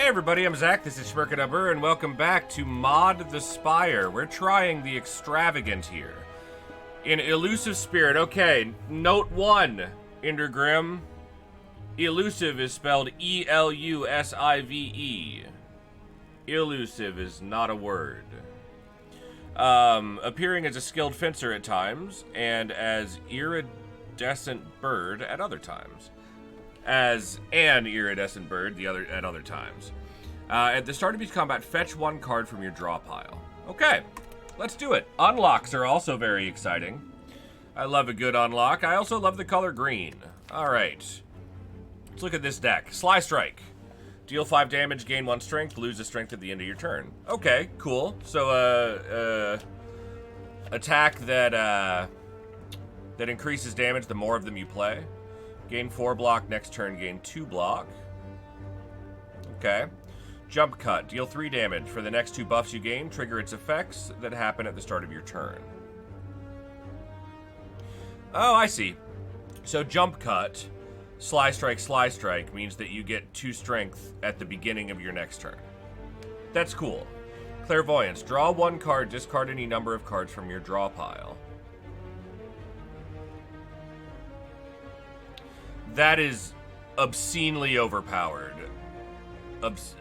Hey everybody, I'm Zach, this is schmerkadabur, and welcome back to Mod the Spire. We're trying the Extravagant here. In Elusive Spirit, okay, note 1, Indergrim. Elusive is spelled E-L-U-S-I-V-E. Elusive is not a word. Appearing as a skilled fencer at times, and as iridescent bird at other times. As an iridescent bird at other times. At the start of each combat, fetch one card from your draw pile. Okay, let's do it. Unlocks are also very exciting. I love a good unlock. I also love the color green. All right, let's look at this deck. Sly Strike. Deal 5 damage, gain 1 strength, lose a strength at the end of your turn. Okay, cool. So, attack that increases damage the more of them you play. Gain 4 block, next turn gain 2 block. Okay. Jump Cut. Deal 3 damage. For the next 2 buffs you gain, trigger its effects that happen at the start of your turn. Oh, I see. So Jump Cut, Sly Strike means that you get 2 strength at the beginning of your next turn. That's cool. Clairvoyance. Draw 1 card, discard any number of cards from your draw pile. That is obscenely overpowered.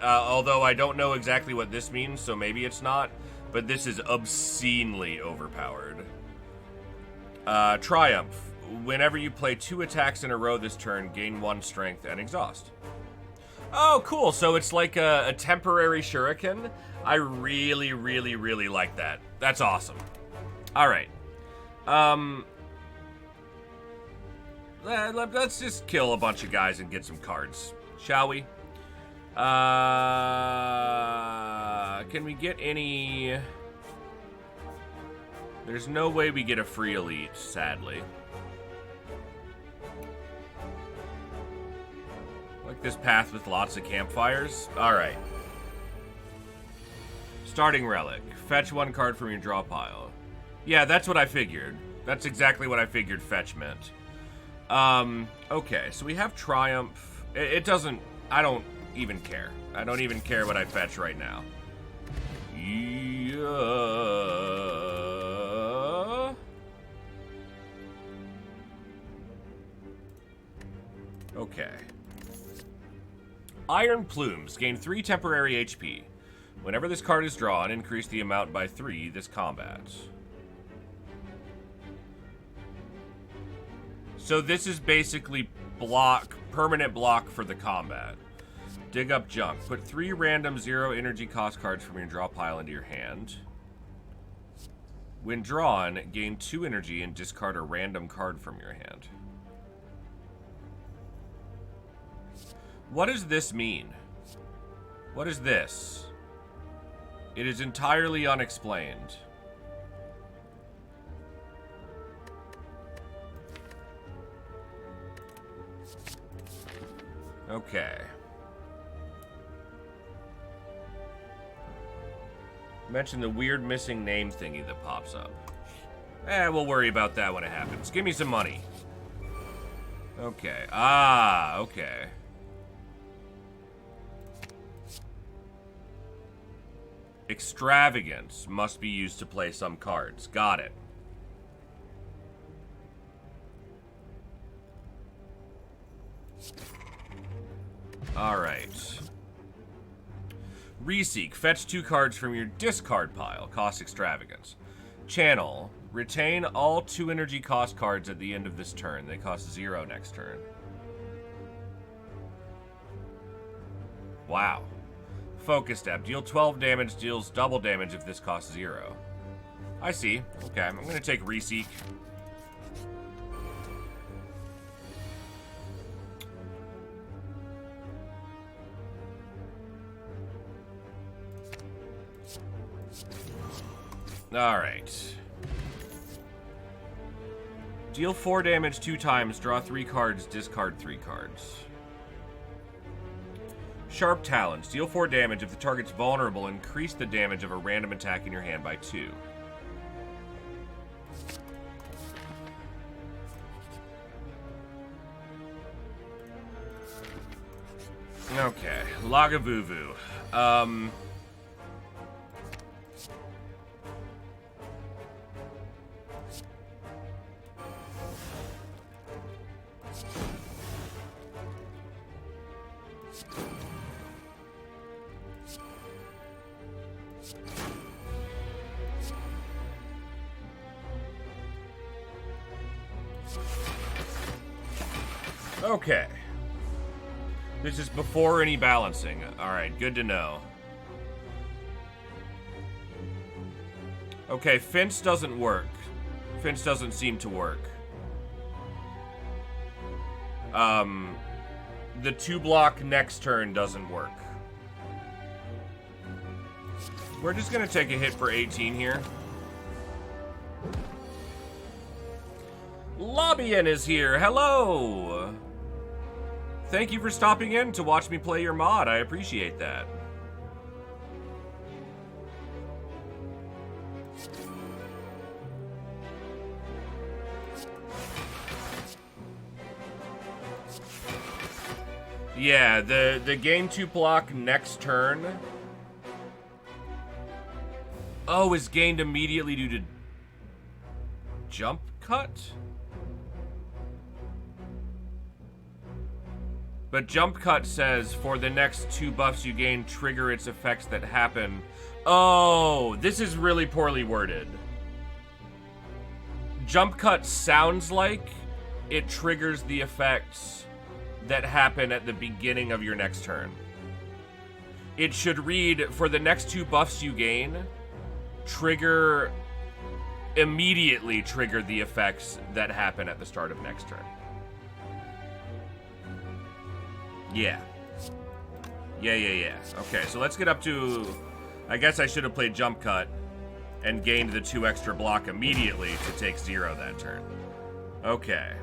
Although I don't know exactly what this means, so maybe it's not. But this is obscenely overpowered. Triumph. Whenever you play 2 attacks in a row this turn, gain 1 strength and exhaust. Oh, cool. So it's like a temporary shuriken. I really, really, really like that. That's awesome. All right. Let's just kill a bunch of guys and get some cards, shall we? Can we get any... There's no way we get a free elite, sadly. Like this path with lots of campfires. Alright. Starting Relic. Fetch 1 card from your draw pile. Yeah, that's what I figured. That's exactly what I figured fetch meant. Okay, so we have Triumph. It doesn't... I don't even care. I don't even care what I fetch right now. Yeah. Okay. Iron Plumes. Gain 3 temporary HP. Whenever this card is drawn, increase the amount by 3 this combat. So this is basically permanent block for the combat. Dig up junk. Put 3 random 0 energy cost cards from your draw pile into your hand. When drawn, gain 2 energy and discard a random card from your hand. What does this mean? What is this? It is entirely unexplained. Okay. Mention the weird missing name thingy that pops up. We'll worry about that when it happens. Give me some money. Okay. Okay. Extravagance must be used to play some cards. Got it. Alright. Reseek. Fetch 2 cards from your discard pile. Cost Extravagance. Channel. Retain all 2 energy cost cards at the end of this turn. They cost 0 next turn. Wow. Focus Step. Deal 12 damage. Deals double damage if this costs 0. I see. Okay, I'm going to take Reseek. Alright. Deal 4 damage 2 times, draw 3 cards, discard 3 cards. Sharp Talons. Deal 4 damage. If the target's vulnerable, increase the damage of a random attack in your hand by 2. Okay. Lagavuvu. Okay. This is before any balancing. Alright, good to know. Okay, fence doesn't work. Fence doesn't seem to work. The 2-block next turn doesn't work. We're just gonna take a hit for 18 here. Lobbyin is here. Hello! Thank you for stopping in to watch me play your mod. I appreciate that. Yeah, the gain 2 block next turn. Oh, is gained immediately due to jump cut? But jump cut says, for the next 2 buffs you gain, trigger its effects that happen. Oh, this is really poorly worded. Jump cut sounds like it triggers the effects that happen at the beginning of your next turn. It should read, for the next 2 buffs you gain, immediately trigger the effects that happen at the start of next turn. Yeah. Yeah. Okay, so let's get up to... I guess I should have played jump cut and gained the 2 extra block immediately to take 0 that turn. Okay.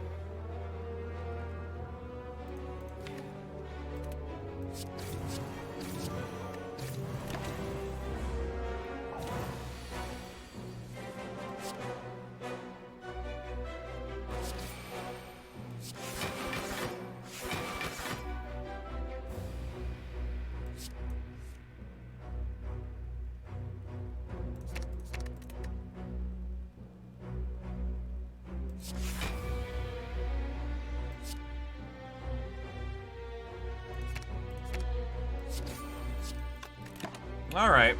All right.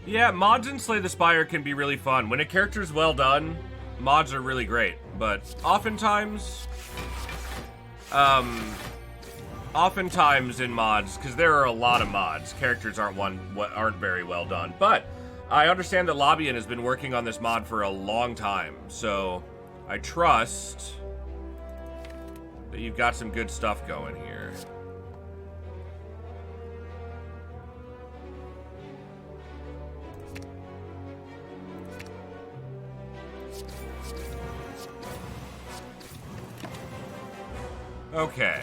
Yeah, mods in Slay the Spire can be really fun. When a character's well done, mods are really great. But oftentimes in mods, because there are a lot of mods, characters aren't very well done. But I understand that Lobbyin has been working on this mod for a long time, so I trust that you've got some good stuff going here. Okay.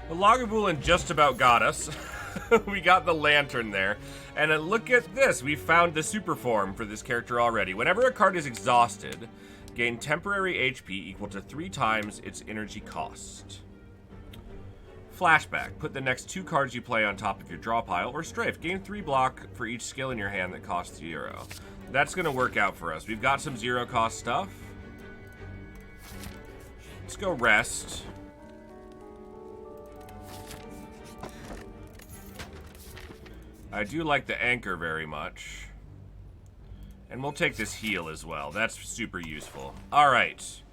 The Lagavulin just about got us. We got the lantern there. And look at this. We found the super form for this character already. Whenever a card is exhausted, gain temporary HP equal to 3 times its energy cost. Flashback. Put the next 2 cards you play on top of your draw pile or strafe. Gain 3 block for each skill in your hand that costs 0. That's going to work out for us. We've got some 0 cost stuff. Let's go rest. I do like the anchor very much. And we'll take this heal as well. That's super useful. Alright.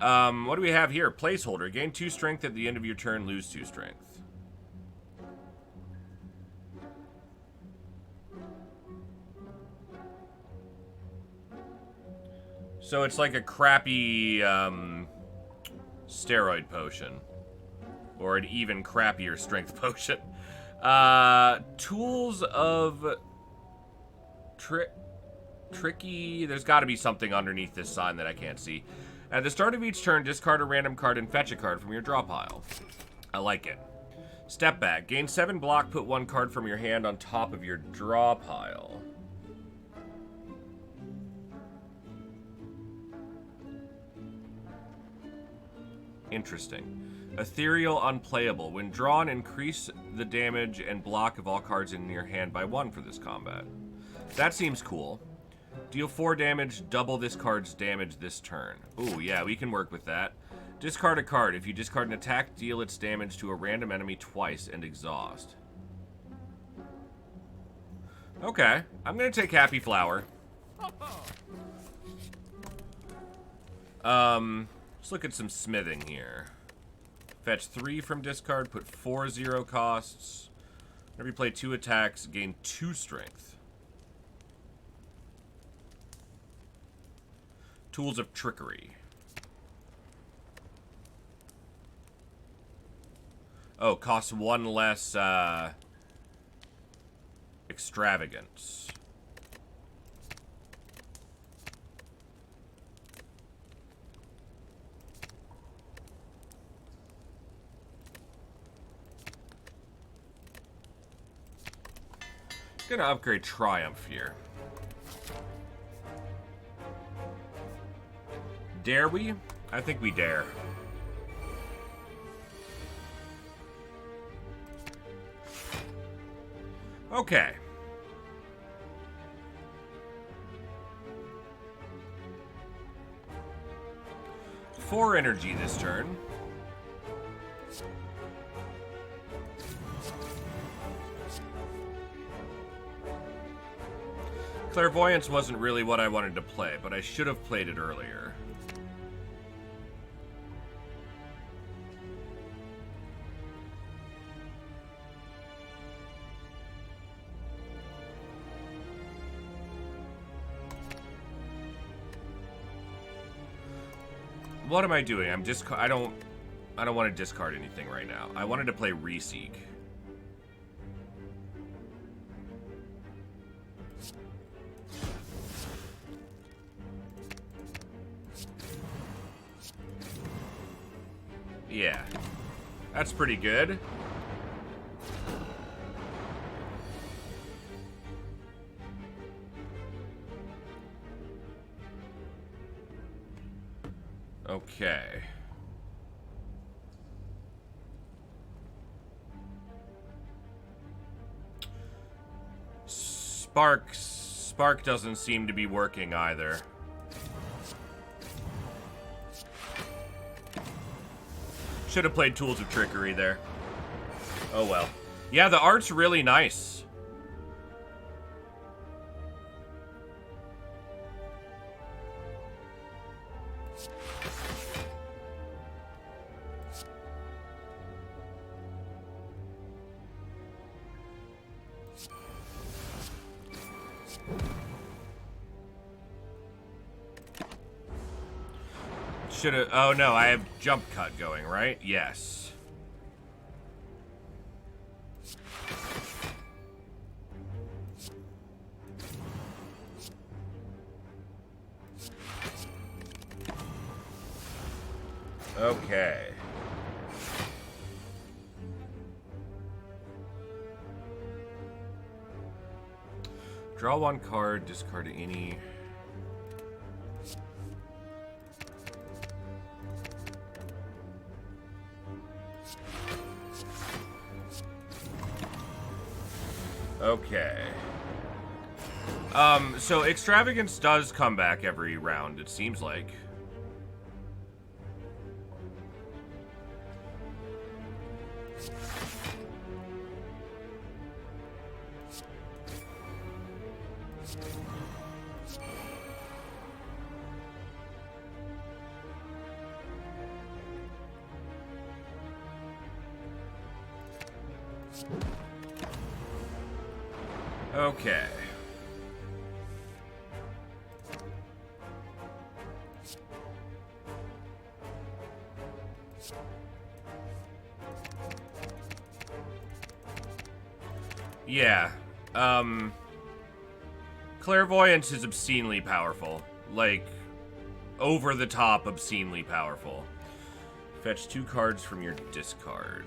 What do we have here? Placeholder. Gain 2 strength at the end of your turn, lose 2 strength. So it's like a crappy steroid potion. Or an even crappier strength potion. Tools of tricky. There's got to be something underneath this sign that I can't see. At the start of each turn, discard a random card and fetch a card from your draw pile. I like it. Step back. Gain 7 block, put 1 card from your hand on top of your draw pile. Interesting. Ethereal Unplayable. When drawn, increase the damage and block of all cards in your hand by 1 for this combat. That seems cool. Deal 4 damage, double this card's damage this turn. Ooh, yeah, we can work with that. Discard a card. If you discard an attack, deal its damage to a random enemy twice and exhaust. Okay, I'm gonna take Happy Flower. Let's look at some smithing here. Fetch 3 from discard, put 4 0 costs. Whenever you play 2 attacks, gain 2 strength. Tools of Trickery. Oh, costs 1 less, Extravagance. Gonna upgrade Triumph here. Dare we? I think we dare. Okay. Four energy this turn. Clairvoyance wasn't really what I wanted to play, but I should have played it earlier. What am I doing? I don't want to discard anything right now. I wanted to play Reseek. Yeah. That's pretty good. Okay. Spark doesn't seem to be working either. Should have played Tools of Trickery there. Oh well. Yeah, the art's really nice. Should've. Oh no, I have jump cut going, right? Yes. Okay. Draw one card, discard any. Okay. So Extravagance does come back every round, it seems like. Okay. Yeah. Clairvoyance is obscenely powerful. Like, over the top obscenely powerful. Fetch 2 cards from your discard.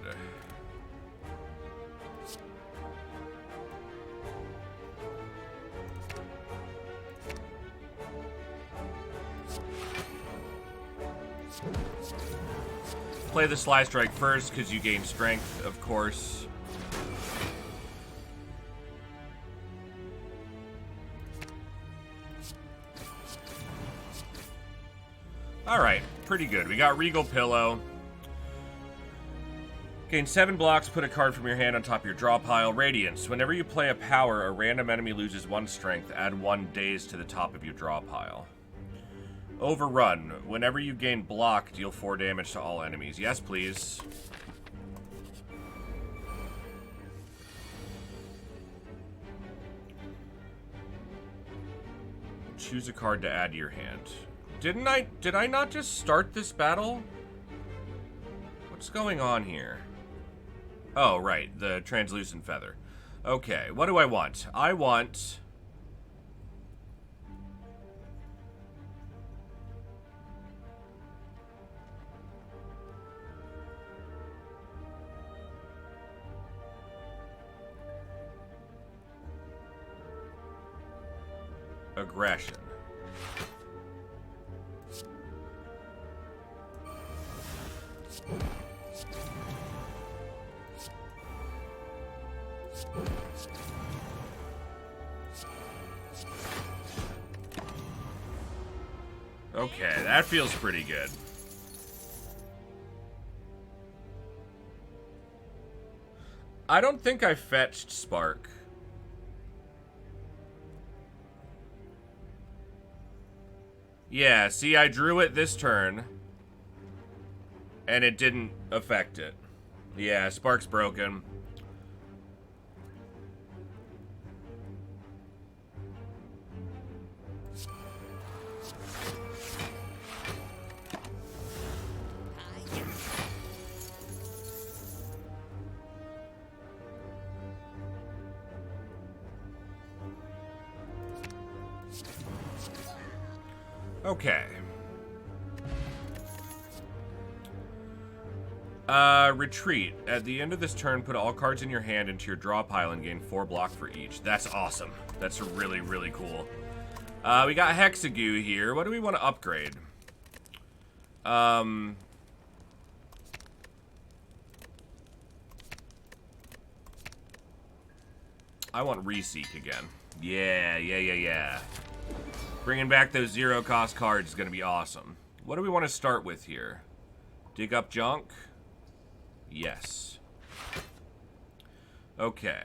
Play the Sly Strike first, because you gain strength, of course. Alright, pretty good. We got Regal Pillow. Gain 7 blocks, put a card from your hand on top of your draw pile. Radiance. Whenever you play a power, a random enemy loses 1 strength. Add 1 daze to the top of your draw pile. Overrun. Whenever you gain block, deal 4 damage to all enemies. Yes, please. Choose a card to add to your hand. Did I not just start this battle? What's going on here? Oh, right, the translucent feather. Okay, what do I want? I want... aggression. Okay, that feels pretty good. I don't think I fetched Spark. Yeah, see, I drew it this turn, and it didn't affect it. Yeah, Spark's broken. Okay. Retreat. At the end of this turn, put all cards in your hand into your draw pile and gain 4 block for each. That's awesome. That's really, really cool. We got Hexagoo here. What do we want to upgrade? I want Reseek again. Yeah. Bringing back those 0-cost cards is going to be awesome. What do we want to start with here? Dig up junk? Yes. Okay.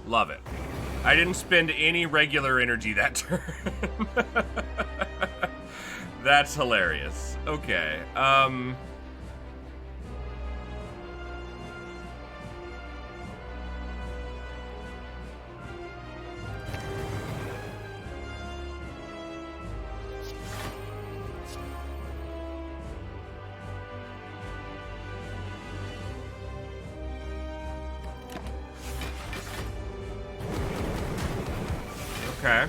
Love it. I didn't spend any regular energy that turn. That's hilarious. Okay. Okay.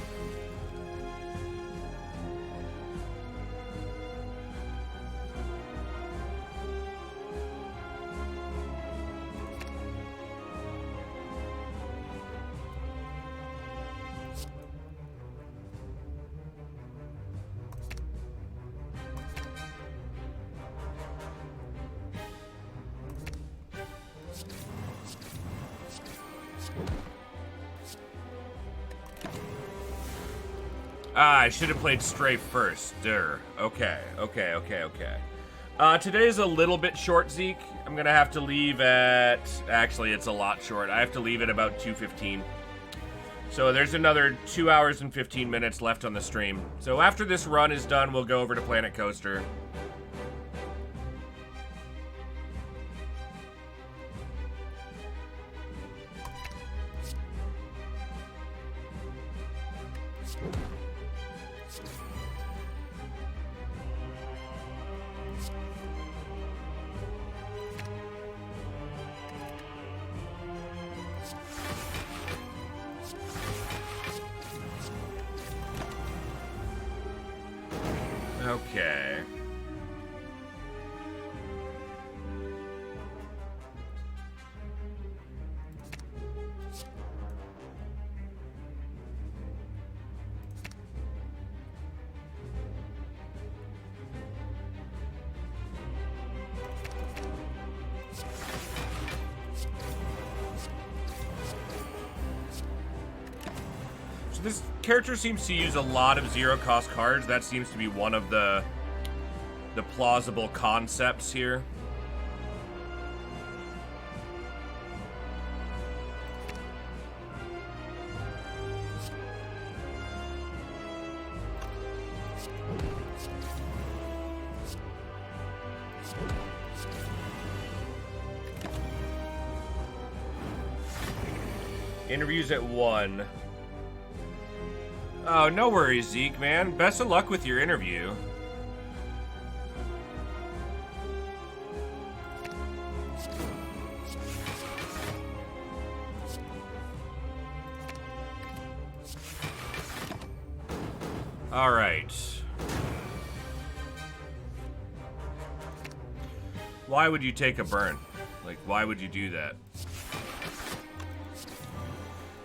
Ah, I should have played Strafe first. Durr. Okay. Today's a little bit short, Zeke. I'm gonna have to leave at... Actually, it's a lot short. I have to leave at about 2:15. So there's another 2 hours and 15 minutes left on the stream. So after this run is done, we'll go over to Planet Coaster. Okay. So this character seems to use a lot of zero-cost cards. That seems to be one of the plausible concepts here. Interviews at 1. Oh, no worries, Zeke, man. Best of luck with your interview. All right. Why would you take a burn? Like, why would you do that?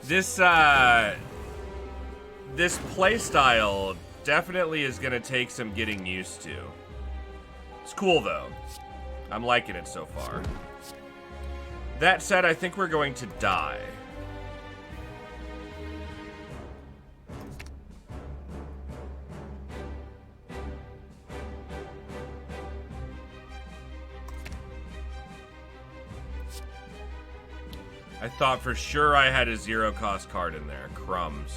This playstyle definitely is gonna take some getting used to. It's cool though. I'm liking it so far. That said, I think we're going to die. I thought for sure I had a zero-cost card in there. Crumbs.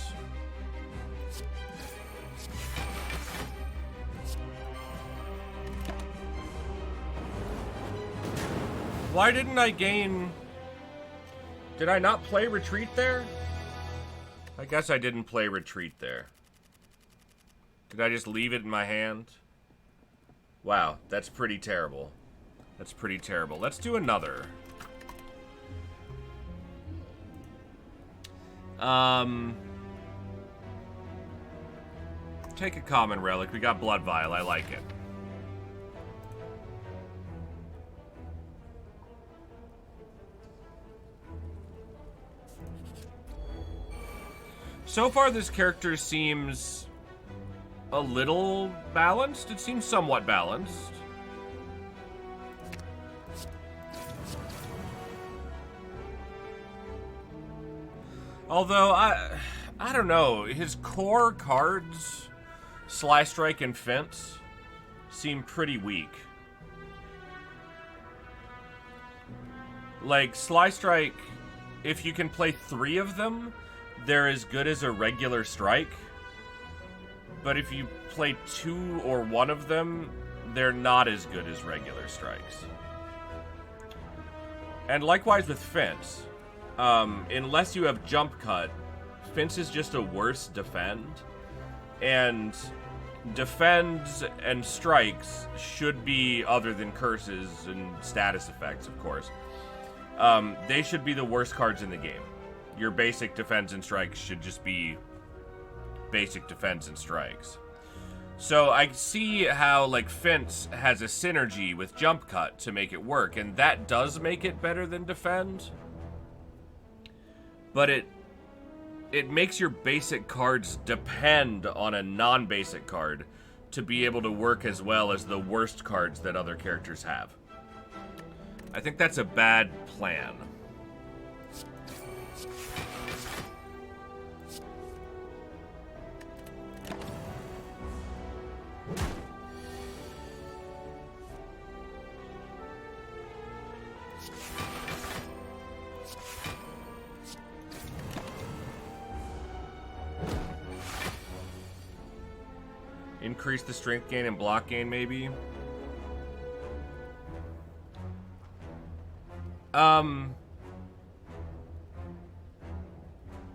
Why didn't I gain... Did I not play Retreat there? I guess I didn't play Retreat there. Did I just leave it in my hand? Wow, that's pretty terrible. That's pretty terrible. Let's do another. Take a common relic. We got Blood Vial. I like it. So far, this character seems a little balanced. It seems somewhat balanced. Although, I don't know. His core cards, Sly Strike and Fence, seem pretty weak. Like, Sly Strike, if you can play 3 of them, they're as good as a regular strike. But if you play 2 or 1 of them, they're not as good as regular strikes. And likewise with Fence. Unless you have Jump Cut, Fence is just a worse defend. And defends and strikes should be, other than curses and status effects, of course, they should be the worst cards in the game. Your basic defense and strikes should just be basic defense and strikes. So I see how, like, Fence has a synergy with Jump Cut to make it work, and that does make it better than defend. But it makes your basic cards depend on a non-basic card to be able to work as well as the worst cards that other characters have. I think that's a bad plan. Increase the strength gain and block gain, maybe.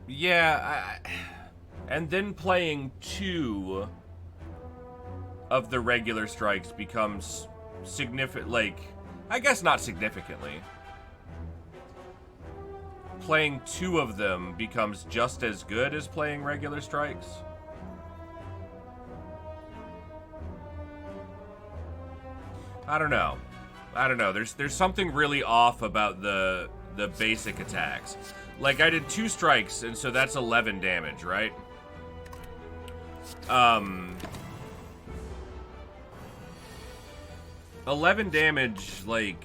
Yeah, And then playing 2 of the regular strikes becomes significant, like, I guess not significantly. Playing 2 of them becomes just as good as playing regular strikes. I don't know. There's something really off about the basic attacks. Like, I did 2 strikes, and so that's 11 damage, right? 11 damage, like,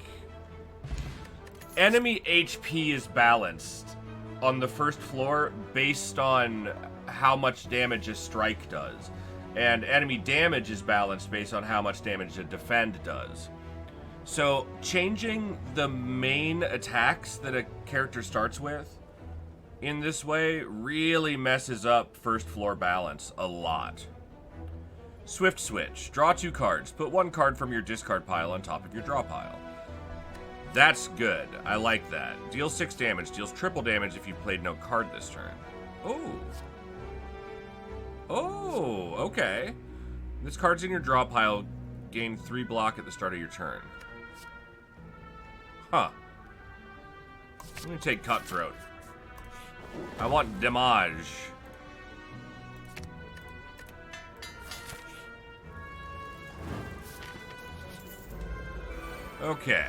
enemy HP is balanced on the first floor based on how much damage a strike does. And enemy damage is balanced based on how much damage a defend does. So, changing the main attacks that a character starts with in this way really messes up first floor balance a lot. Swift Switch. Draw 2 cards. Put 1 card from your discard pile on top of your draw pile. That's good. I like that. Deals 6 damage. Deals triple damage if you played no card this turn. Oh. Oh, okay. This card's in your draw pile. Gain 3 block at the start of your turn. Huh. I'm gonna take Cutthroat. I want damage. Okay.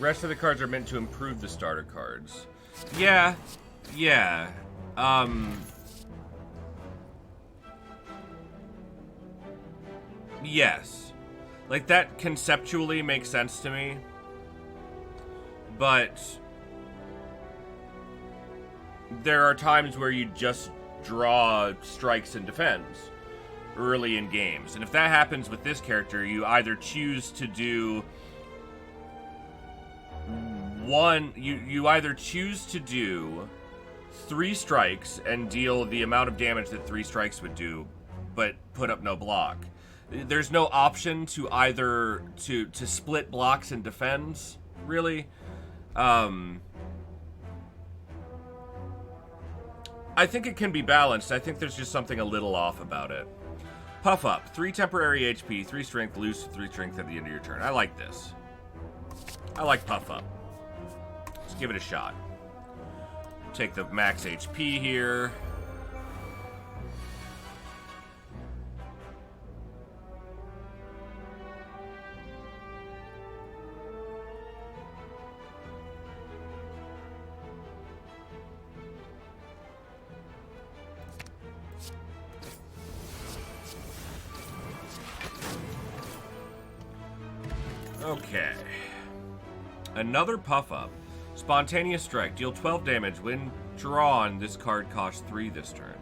Rest of the cards are meant to improve the starter cards. Yeah. Yes. Like, that conceptually makes sense to me. But there are times where you just draw strikes and defends early in games. And if that happens with this character, you either choose to do you either choose to do 3 strikes and deal the amount of damage that 3 strikes would do, but put up no block. There's no option to either to split blocks and defends, really. I think it can be balanced. I think there's just something a little off about it. Puff Up. 3 temporary HP, 3 strength, lose 3 strength at the end of your turn. I like this. I like Puff Up. Let's give it a shot. Take the max HP here. Okay. Another Puff Up. Spontaneous Strike. Deal 12 damage. When drawn, this card costs 3 this turn.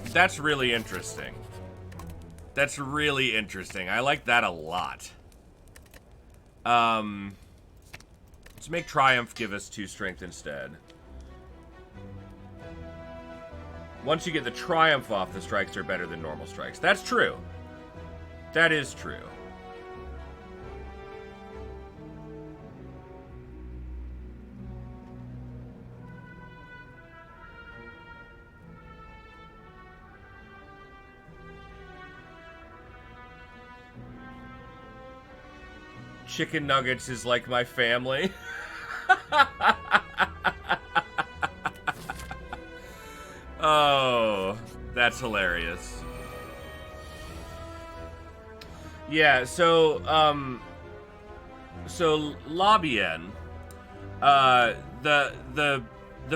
That's really interesting. That's really interesting. I like that a lot. Let's make Triumph give us 2 strength instead. Once you get the Triumph off, the strikes are better than normal strikes. That's true. That is true. Chicken nuggets is like my family. Oh, that's hilarious. Yeah, so Lobien, the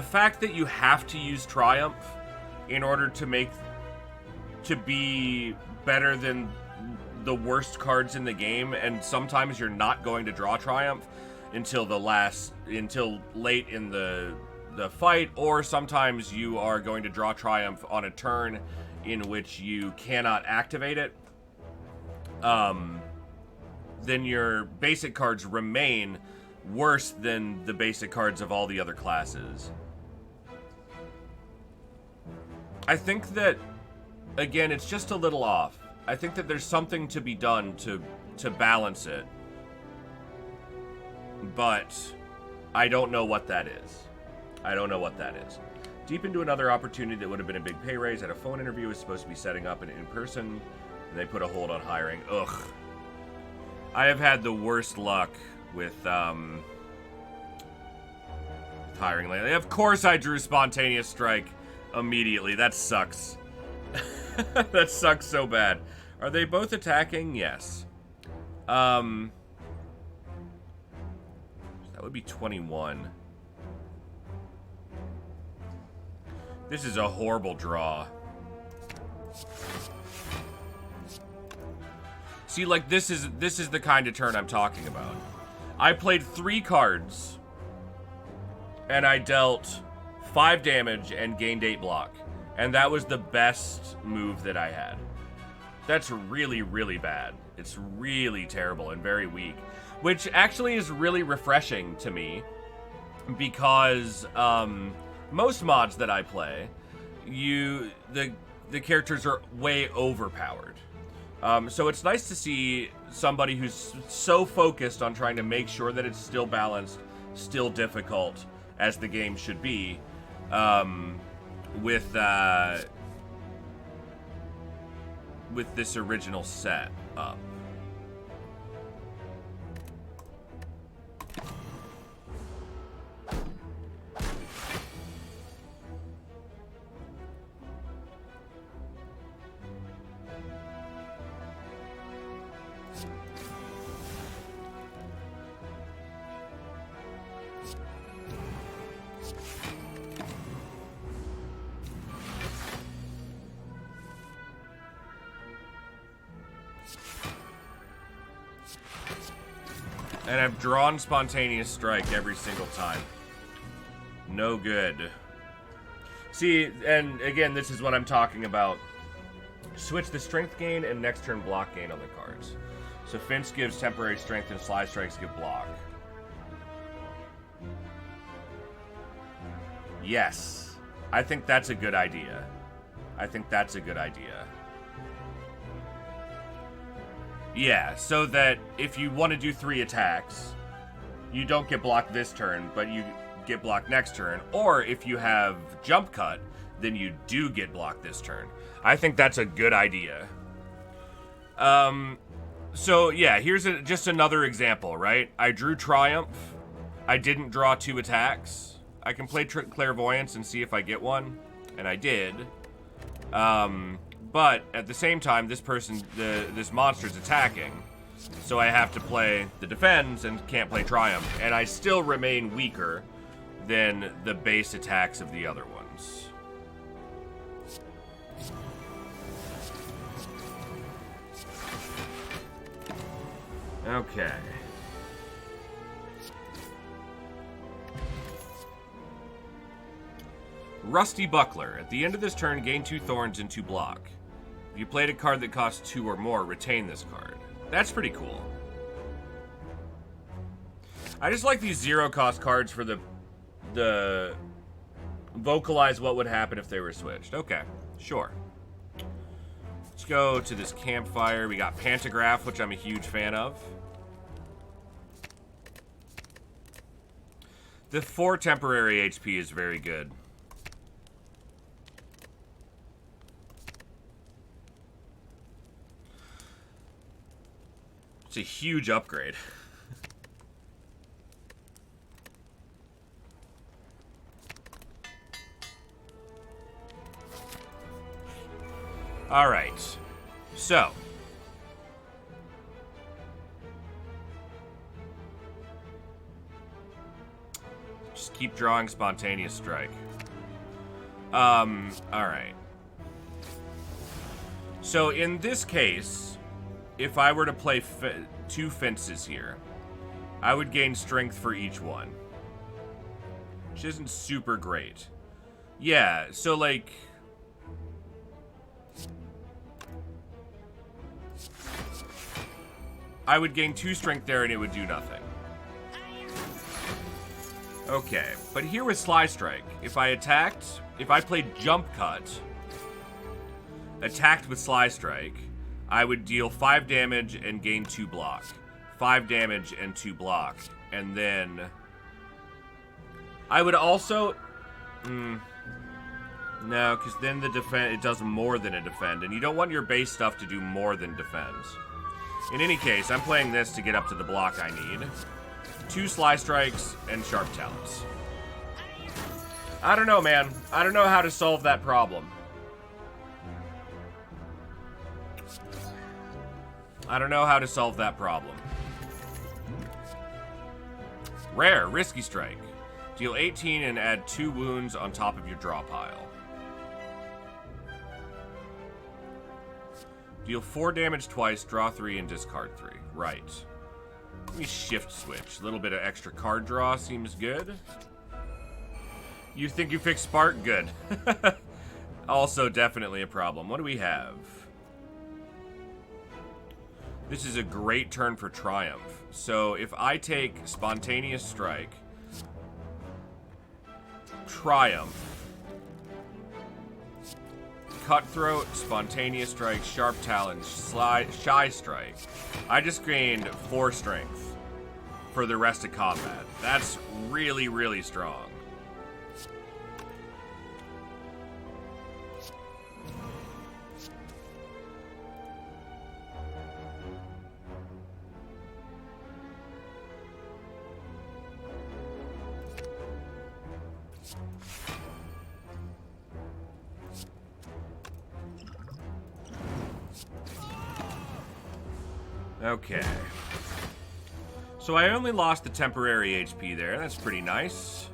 fact that you have to use Triumph in order to make to be better than the worst cards in the game, and sometimes you're not going to draw Triumph until late in the fight, or sometimes you are going to draw Triumph on a turn in which you cannot activate it. Then your basic cards remain worse than the basic cards of all the other classes. I think that, again, it's just a little off. I think that there's something to be done to balance it. But I don't know what that is. I don't know what that is. Deep into another opportunity that would have been a big pay raise at a phone interview was supposed to be setting up an in-person, and they put a hold on hiring. Ugh. I have had the worst luck with hiring lately. Of course I drew Spontaneous Strike immediately. That sucks. That sucks so bad. Are they both attacking? Yes. That would be 21. This is a horrible draw. See, like, this is the kind of turn I'm talking about. I played 3 cards, and I dealt 5 damage and gained 8 block. And that was the best move that I had. That's really, really bad. It's really terrible and very weak. Which actually is really refreshing to me, because most mods that I play, the characters are way overpowered. So it's nice to see somebody who's so focused on trying to make sure that it's still balanced, still difficult, as the game should be, with this original set up. And I've drawn Spontaneous Strike every single time. No good. See, and again, this is what I'm talking about. Switch the strength gain and next turn block gain on the cards. So Fence gives temporary strength and Slide Strikes give block. Yes. I think that's a good idea. I think that's a good idea. Yeah, so that if you want to do 3 attacks, you don't get blocked this turn, but you get blocked next turn. Or if you have Jump Cut, then you do get blocked this turn. I think that's a good idea. So yeah, here's just another example, right? I drew Triumph. I didn't draw 2 attacks. I can play Clairvoyance and see if I get one, and I did. But at the same time, this monster's attacking, so I have to play the defense and can't play Triumph, and I still remain weaker than the base attacks of the other ones. Okay. Rusty Buckler. At the end of this turn, gain 2 thorns and 2 block. If you played a card that costs 2 or more, retain this card. That's pretty cool. I just like these 0-cost cards for the vocalize what would happen if they were switched. Okay, sure. Let's go to this campfire. We got Pantograph, which I'm a huge fan of. The 4 temporary HP is very good. It's a huge upgrade. All right. So. Just keep drawing Spontaneous Strike. All right. So in this case, if I were to play 2 fences here, I would gain strength for each one. Which isn't super great. Yeah, so like... I would gain 2 strength there and it would do nothing. Okay, but here with Sly Strike, if I played Jump Cut, attacked with Sly Strike, I would deal 5 damage and gain 2 block. 5 damage and 2 block. And then... I would also... no, because then the defend, it does more than a defend, and you don't want your base stuff to do more than defends. In any case, I'm playing this to get up to the block I need. 2 Sly Strikes and Sharp Talons. I don't know, man. I don't know how to solve that problem. I don't know how to solve that problem. Rare, Risky Strike. Deal 18 and add 2 wounds on top of your draw pile. Deal 4 damage twice, draw 3, and discard 3. Right. Let me shift switch. A little bit of extra card draw seems good. You think you fixed Spark? Good. Also definitely a problem. What do we have? This is a great turn for Triumph. So if I take Spontaneous Strike, Triumph, Cutthroat, Spontaneous Strike, Sharp Talon, Shy Strike, I just gained 4 strength for the rest of combat. That's really, really strong. Okay. So I only lost the temporary HP there. That's pretty nice.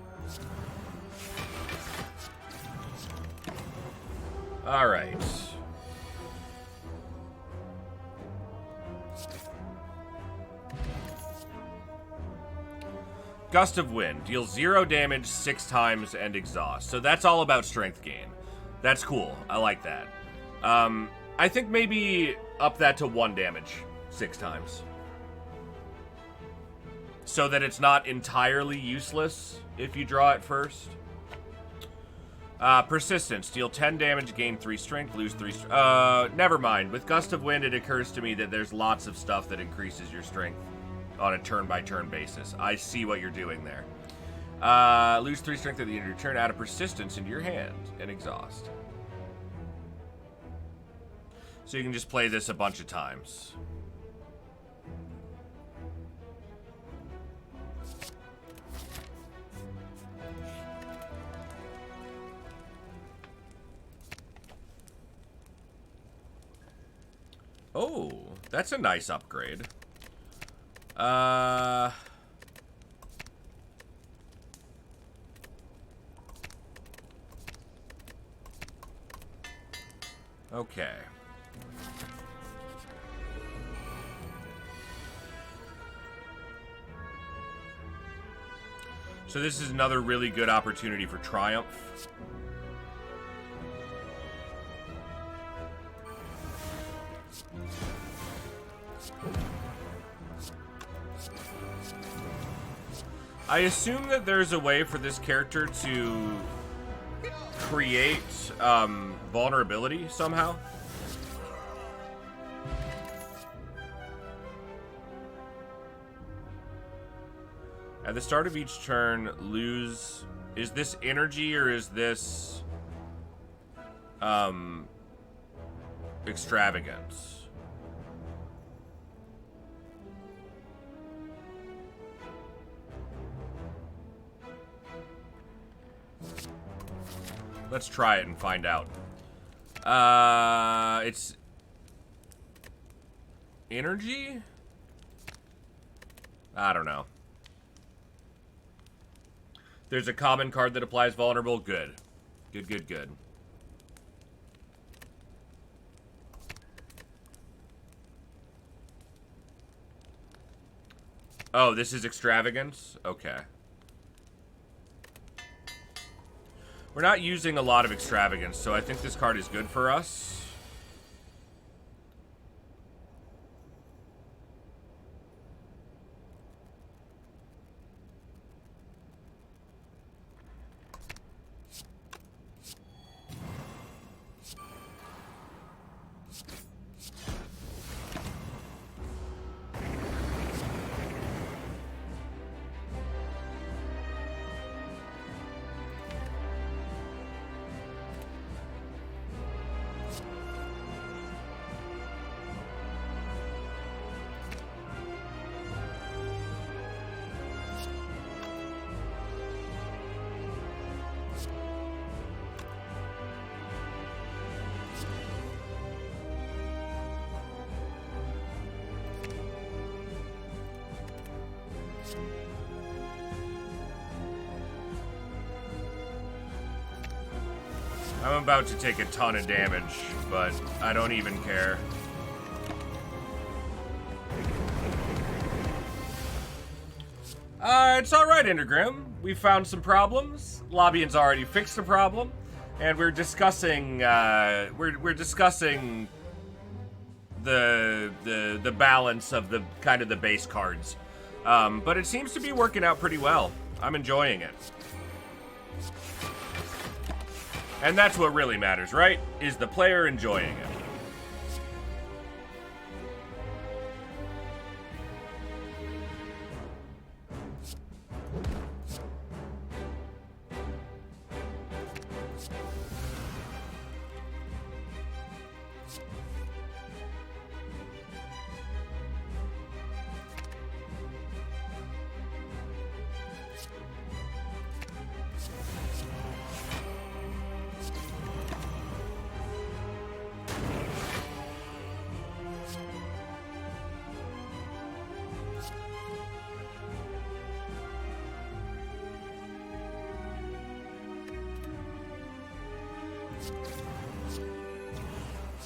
Alright. Gust of Wind. Deals 0 damage 6 times and exhaust. So that's all about strength gain. That's cool. I like that. I think maybe up that to 1 damage 6 times. So that it's not entirely useless if you draw it first. Persistence. Deal 10 damage, gain 3 strength, lose 3 never mind. With Gust of Wind, it occurs to me that there's lots of stuff that increases your strength on a turn-by-turn basis. I see what you're doing there. Lose 3 strength at the end of your turn. Add a Persistence into your hand and exhaust. So you can just play this a bunch of times. Oh, that's a nice upgrade. Okay. So this is another really good opportunity for Triumph. I assume that there's a way for this character to create vulnerability somehow. At the start of each turn, lose... Is this energy or is this... Extravagant? Let's try it and find out. It's... energy? I don't know. There's a common card that applies vulnerable. Good. Good, good, good. Oh, this is Extravagant? Okay. We're not using a lot of Extravagance, so I think this card is good for us. I'm about to take a ton of damage, but I don't even care. It's alright, Intergrim. We found some problems. Lobbyin's already fixed the problem. And we're discussing, we're discussing the balance of the, kind of the base cards. But it seems to be working out pretty well. I'm enjoying it. And that's what really matters, right? Is the player enjoying it.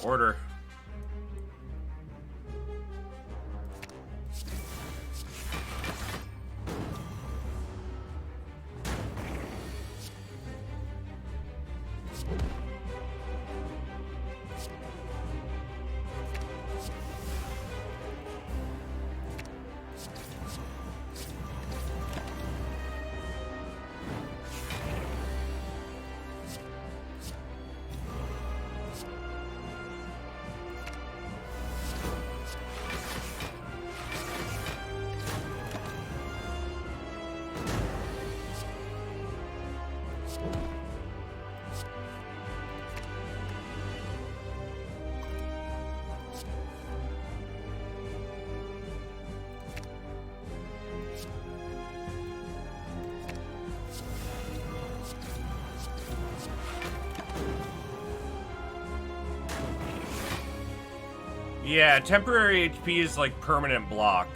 Order. Yeah, temporary HP is like permanent block.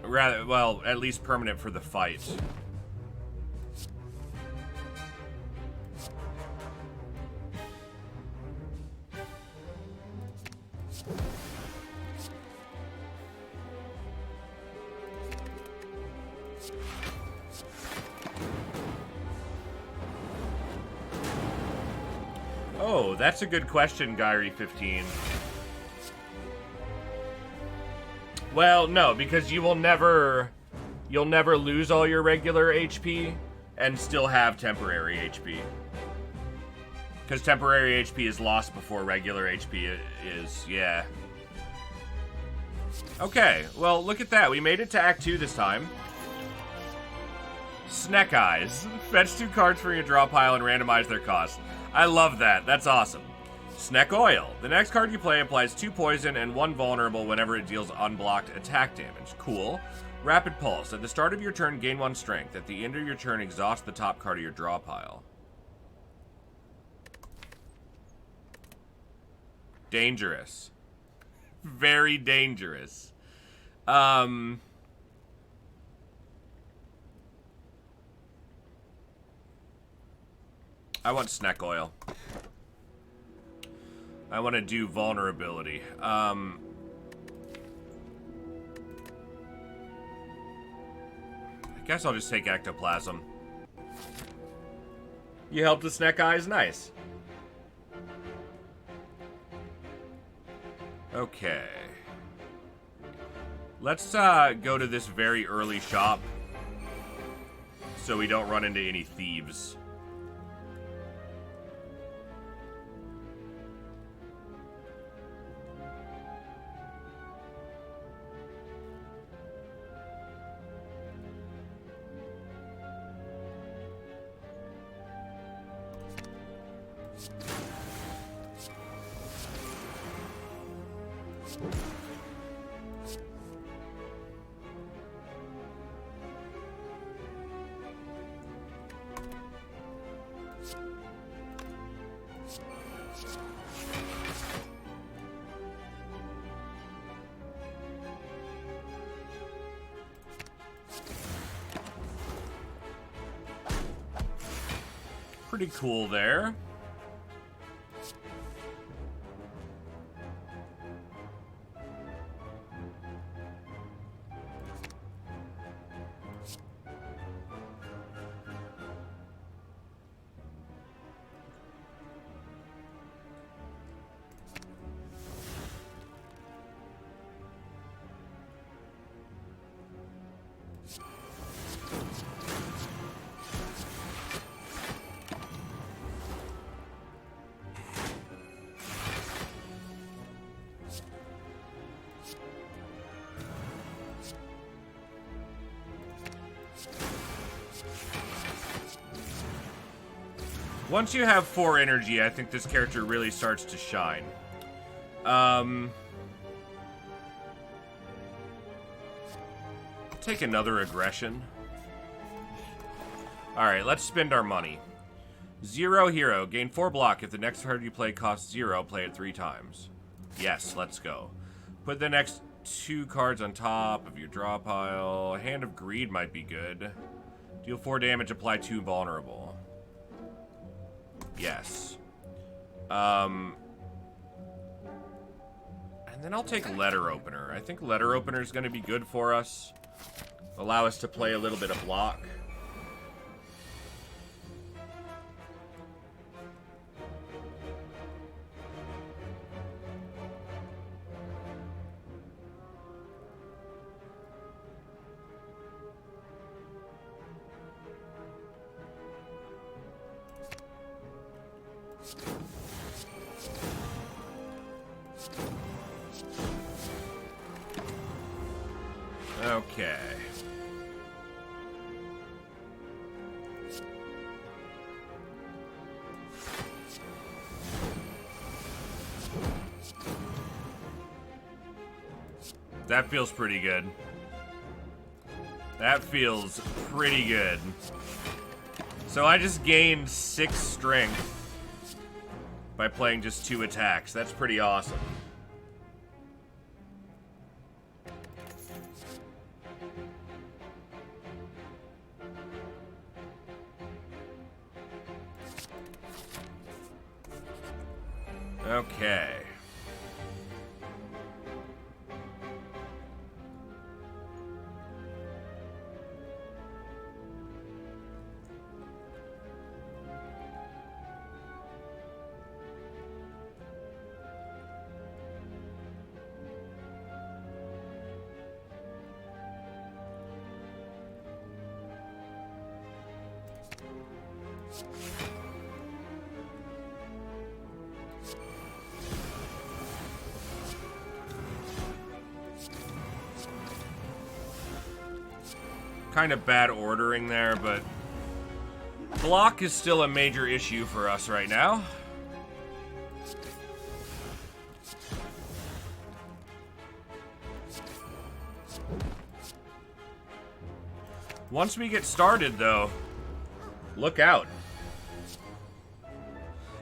Rather, well, at least permanent for the fight. Oh, that's a good question, Gyrie15. Well, no, because you'll never lose all your regular HP and still have temporary HP. Because temporary HP is lost before regular HP is, yeah. Okay, well, look at that. We made it to Act 2 this time. Snack Eyes. Fetch 2 cards from your draw pile and randomize their cost. I love that. That's awesome. Snack Oil. The next card you play applies 2 poison and 1 vulnerable whenever it deals unblocked attack damage. Cool. Rapid Pulse. At the start of your turn, gain 1 strength. At the end of your turn, exhaust the top card of your draw pile. Dangerous. Very dangerous. I want Snack Oil. I want to do vulnerability. Guess I'll just take ectoplasm. You helped the Snack Eyes? Nice. Okay. Let's go to this very early shop so we don't run into any thieves. Pretty cool there. Once you have 4 energy, I think this character really starts to shine. Take another aggression. Alright, let's spend our money. 0 hero. Gain 4 block. If the next card you play costs 0, play it 3 times. Yes, let's go. Put the next 2 cards on top of your draw pile. Hand of Greed might be good. Deal 4 damage, apply 2 vulnerable. Yes. And then I'll take Letter Opener. I think Letter Opener is going to be good for us. Allow us to play a little bit of block. Okay. That feels pretty good. That feels pretty good. So I just gained 6 strength by playing just 2 attacks. That's pretty awesome. Okay. Kind of bad ordering there, but block is still a major issue for us right now. Once we get started, though, look out.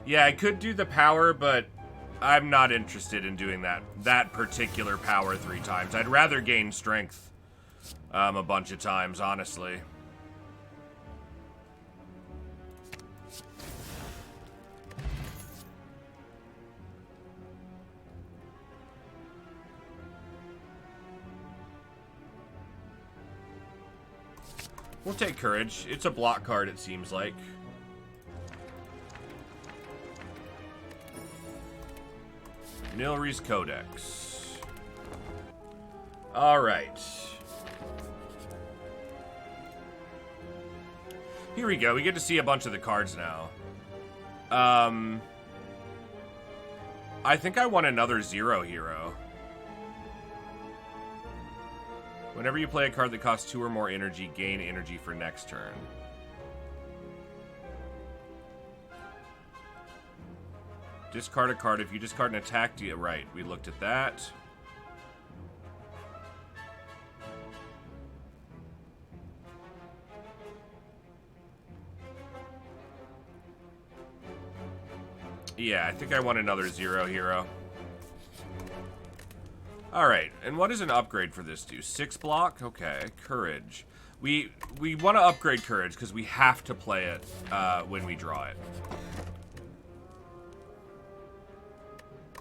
Yeah, I could do the power, but I'm not interested in doing that particular power 3 times. I'd rather gain strength a bunch of times, honestly. We'll take Courage. It's a block card, it seems like. Nilri's Codex. Alright. Here we go. We get to see a bunch of the cards now. I think I want another Zero Hero. Whenever you play a card that costs 2 or more energy, gain energy for next turn. Discard a card. If you discard an attack, right, we looked at that. Yeah, I think I want another Zero Hero. Alright, and what does an upgrade for this do? 6 block? Okay, Courage. We want to upgrade Courage because we have to play it when we draw it.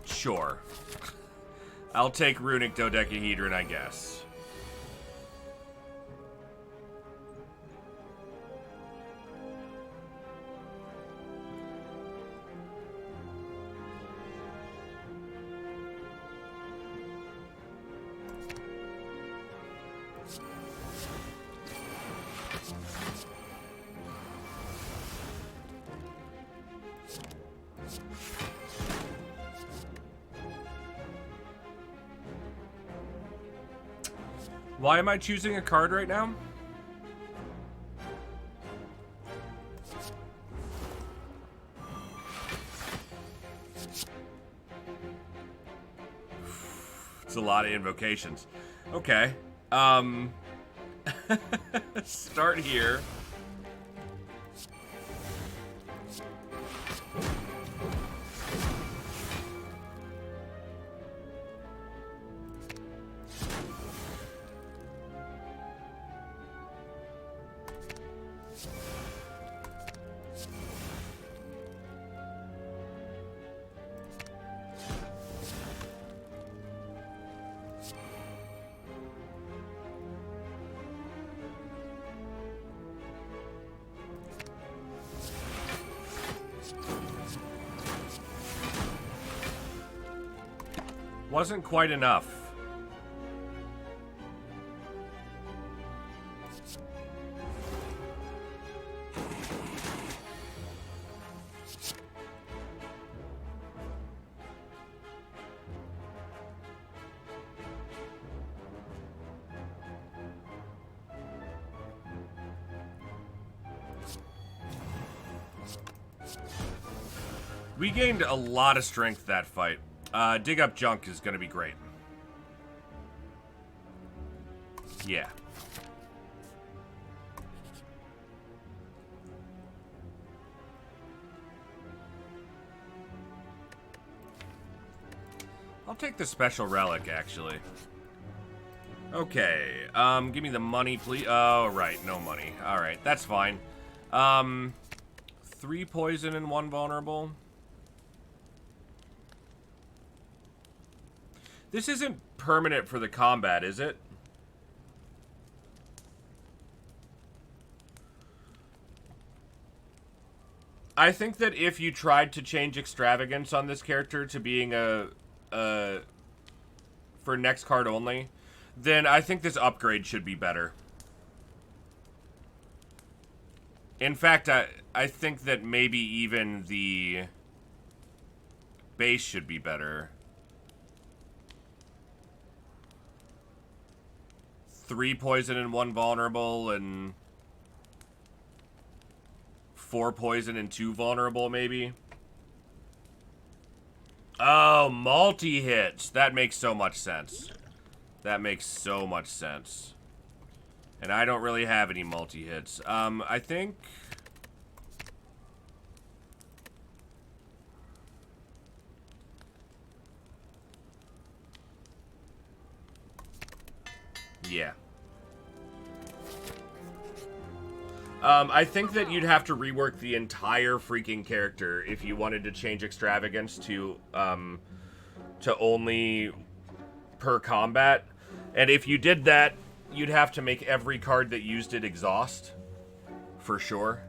Sure. I'll take Runic Dodecahedron, I guess. Why am I choosing a card right now? It's a lot of invocations. Okay. Start here. Wasn't quite enough. We gained a lot of strength that fight. Dig Up Junk is going to be great. Yeah. I'll take the special relic, actually. Okay. Give me the money, please. Oh, right. No money. All right. That's fine. 3 poison and 1 vulnerable. This isn't permanent for the combat, is it? I think that if you tried to change Extravagance on this character to being for next card only, then I think this upgrade should be better. In fact, I think that maybe even the base should be better. 3 poison and 1 vulnerable, and 4 poison and 2 vulnerable, maybe. Oh, multi-hits. That makes so much sense. That makes so much sense. And I don't really have any multi-hits. I think... Yeah. I think that you'd have to rework the entire freaking character if you wanted to change Extravagance to only per combat. And if you did that, you'd have to make every card that used it exhaust. for sure.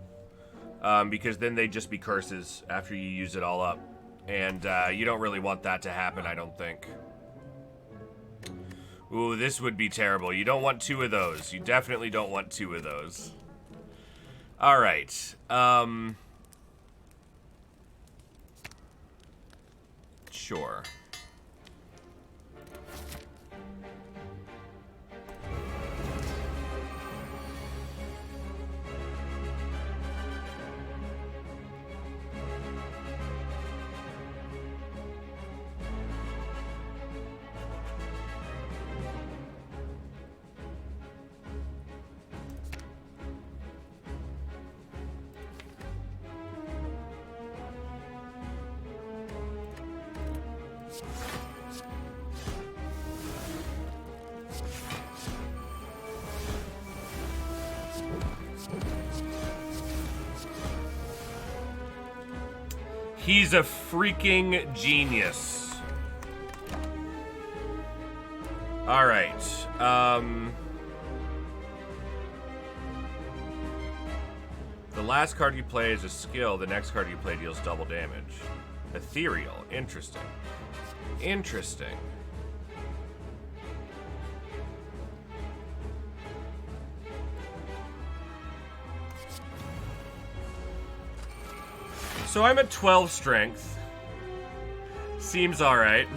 Because then they'd just be curses after you use it all up. And you don't really want that to happen, I don't think. Ooh, this would be terrible. You don't want 2 of those. You definitely don't want 2 of those. Alright. Sure. He's a freaking genius. Alright. The last card you play is a skill. The next card you play deals double damage. Ethereal. Interesting. Interesting. So I'm at 12 strength. Seems alright.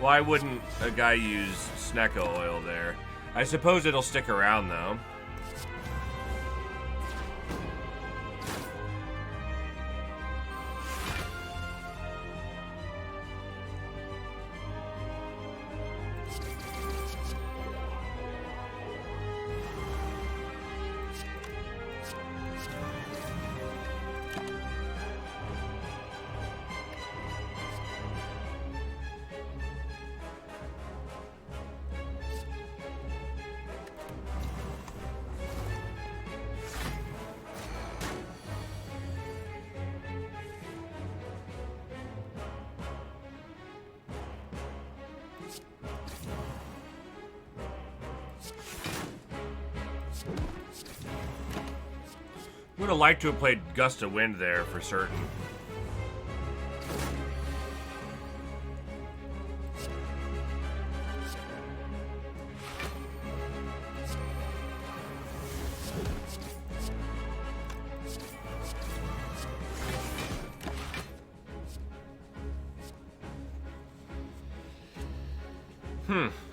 Why wouldn't a guy use Snecko oil there? I suppose it'll stick around, though. Would have liked to have played Gust of Wind there for certain.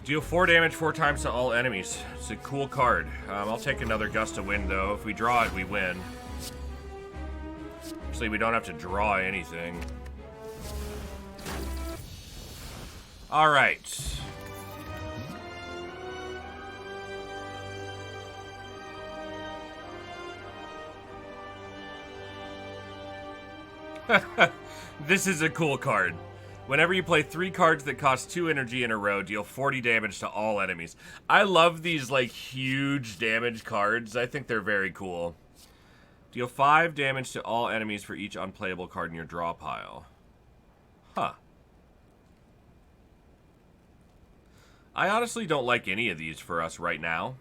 Deal 4 damage 4 times to all enemies. It's a cool card. I'll take another Gust of Wind, though. If we draw it, we win. Actually, we don't have to draw anything. Alright. This is a cool card. Whenever you play 3 cards that cost 2 energy in a row, deal 40 damage to all enemies. I love these, like, huge damage cards. I think they're very cool. Deal 5 damage to all enemies for each unplayable card in your draw pile. Huh. I honestly don't like any of these for us right now.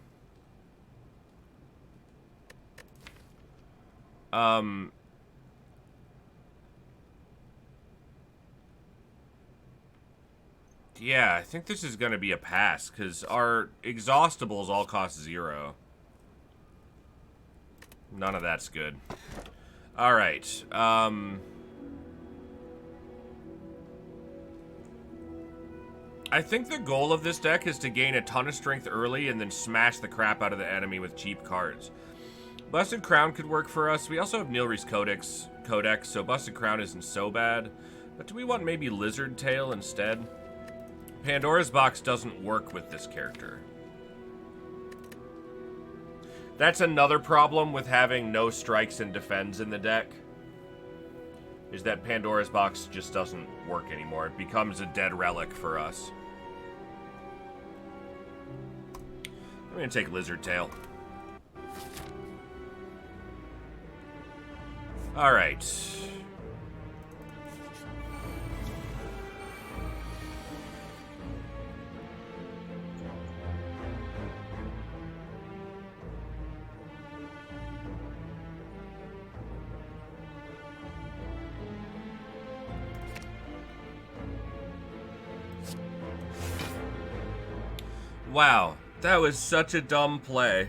Yeah, I think this is going to be a pass, because our exhaustibles all cost 0. None of that's good. Alright, I think the goal of this deck is to gain a ton of strength early and then smash the crap out of the enemy with cheap cards. Busted Crown could work for us. We also have Nilri's Codex, so Busted Crown isn't so bad. But do we want maybe Lizard Tail instead? Pandora's Box doesn't work with this character. That's another problem with having no strikes and defends in the deck. Is that Pandora's Box just doesn't work anymore. It becomes a dead relic for us. I'm gonna take Lizard Tail. Alright. Wow, that was such a dumb play.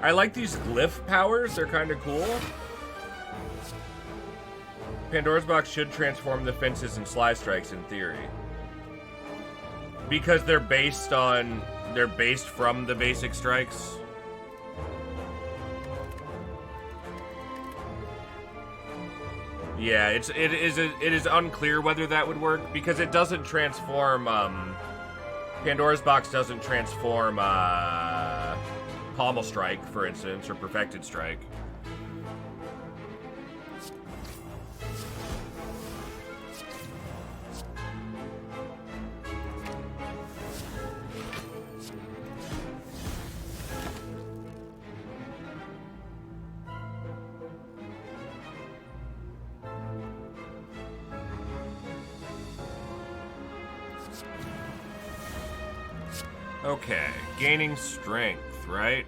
I like these glyph powers, they're kind of cool. Pandora's Box should transform the fences and Sly Strikes in theory. Because they're based from the basic strikes. Yeah, it is unclear whether that would work because it doesn't transform. Pandora's Box doesn't transform Pommel Strike, for instance, or Perfected Strike. Okay, gaining strength, right?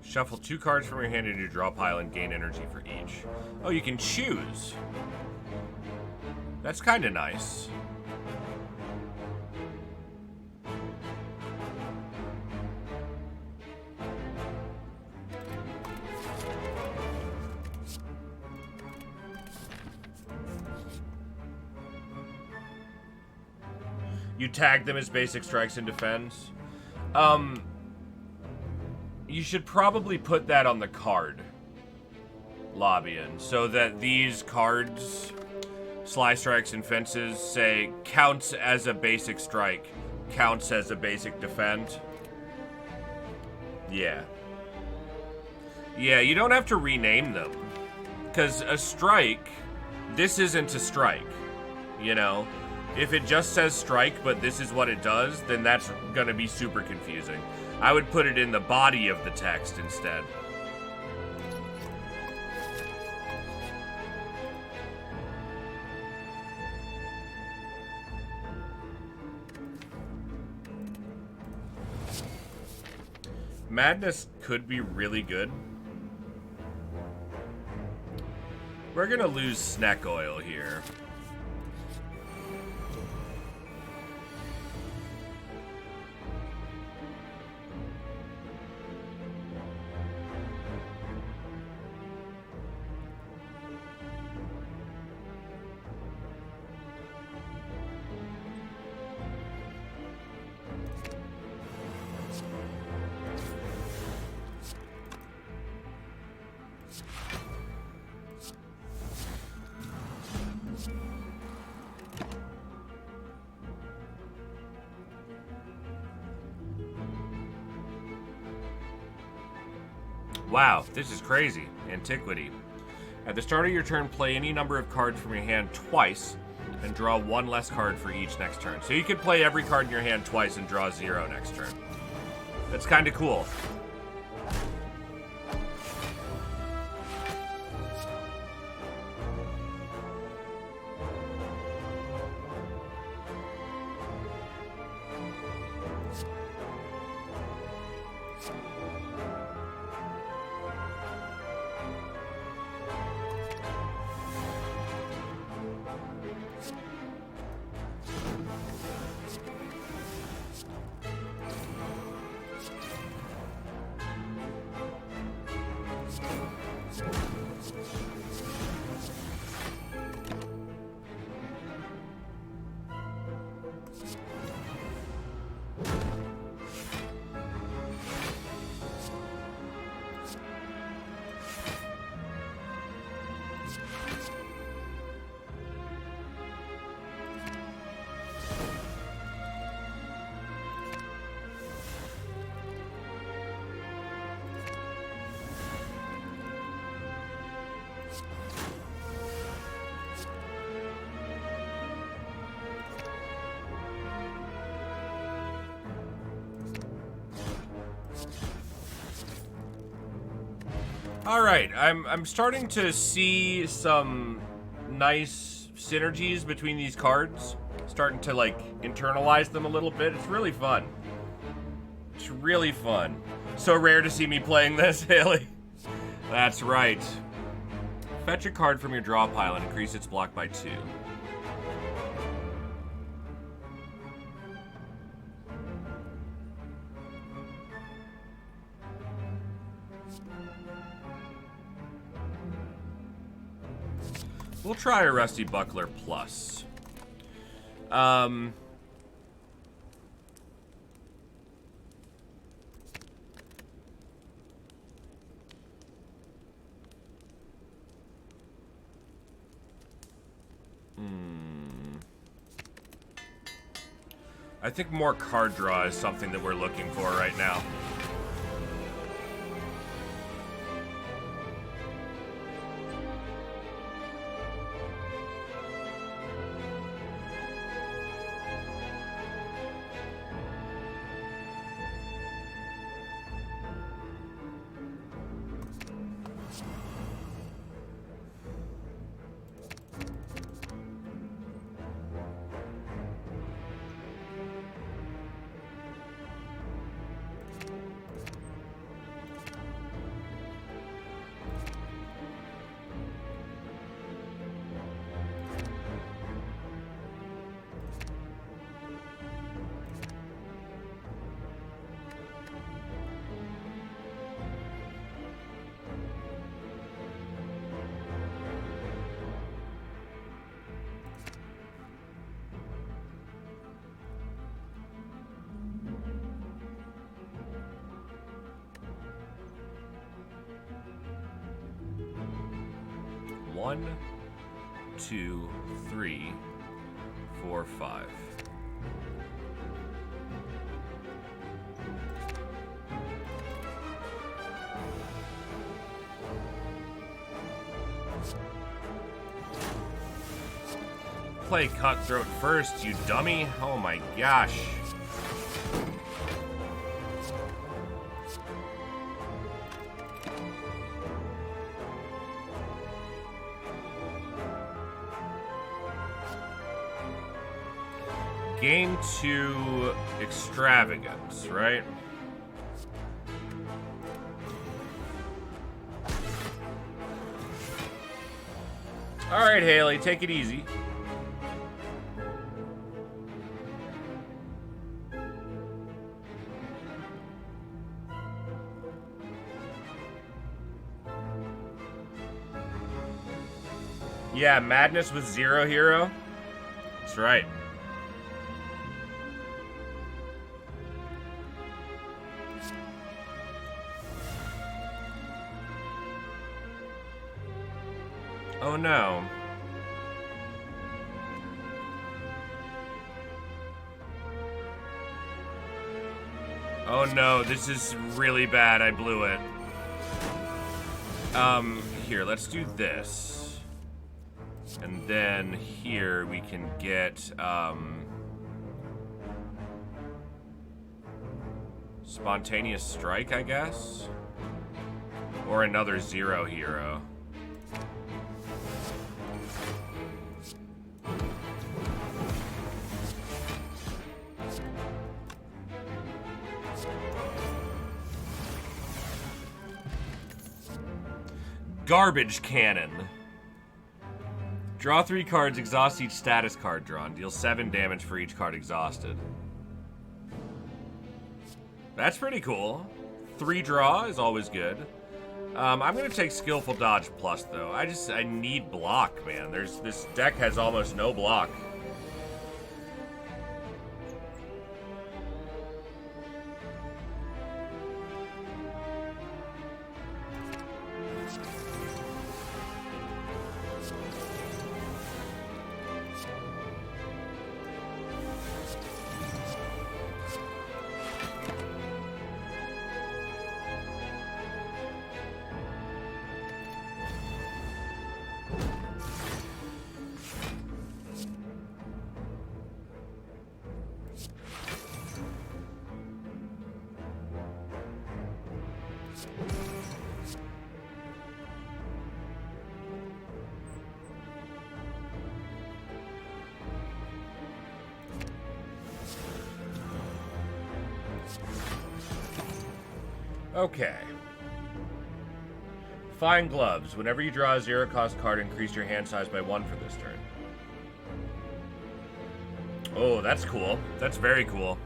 Shuffle 2 cards from your hand into your draw pile and gain energy for each. Oh, you can choose. That's kind of nice. You tag them as basic strikes and defends. You should probably put that on the card, Lobbyin, so that these cards, Sly Strikes and Fences, say counts as a basic strike, counts as a basic defend. Yeah. Yeah, you don't have to rename them. Because a strike, this isn't a strike, you know? If it just says strike, but this is what it does, then that's gonna be super confusing. I would put it in the body of the text instead. Madness could be really good. We're gonna lose Snack Oil here. Wow, this is crazy. Antiquity. At the start of your turn, play any number of cards from your hand twice and draw 1 less card for each next turn. So you could play every card in your hand twice and draw 0 next turn. That's kind of cool. All right, I'm starting to see some nice synergies between these cards. Starting to like internalize them a little bit. It's really fun. It's really fun. So rare to see me playing this, Haley. That's right. Fetch a card from your draw pile and increase its block by 2. We'll try a Rusty Buckler Plus. I think more card draw is something that we're looking for right now. One, 2, 3, 4, 5. Play Cutthroat first, you dummy. Oh my gosh. Game 2 Extravagant, right? Alright, Haley, take it easy. Yeah, Madness with 0 hero. That's right. Oh no. Oh no, this is really bad. I blew it. Here, let's do this. And then here we can get, Spontaneous Strike, I guess? Or another 0 hero. Garbage Cannon. Draw 3 cards, exhaust each status card drawn. Deal 7 damage for each card exhausted. That's pretty cool. 3 draw is always good. I'm gonna take Skillful Dodge Plus though. I need block, man. This deck has almost no block. Okay. Fine Gloves. Whenever you draw a 0-cost card, increase your hand size by 1 for this turn. Oh, that's cool. That's very cool.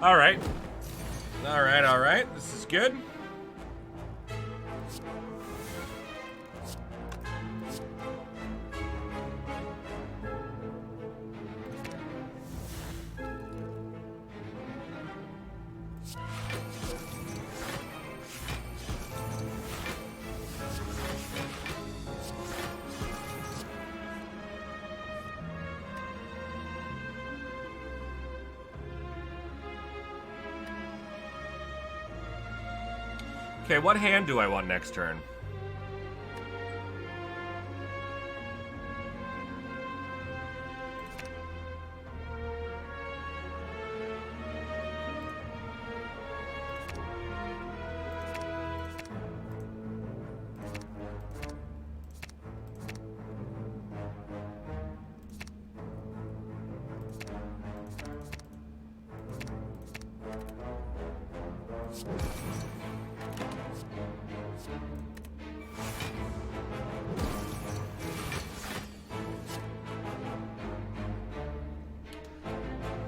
Alright. Alright. This is good. Okay, what hand do I want next turn?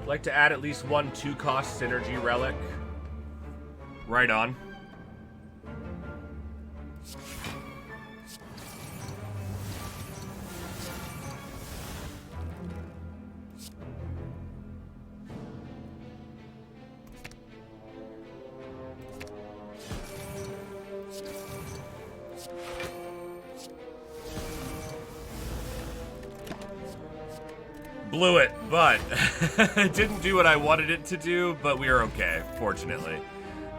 Like to add at least one 2-cost synergy relic. Right on. Blew it, but it didn't do what I wanted it to do, but we are okay, fortunately.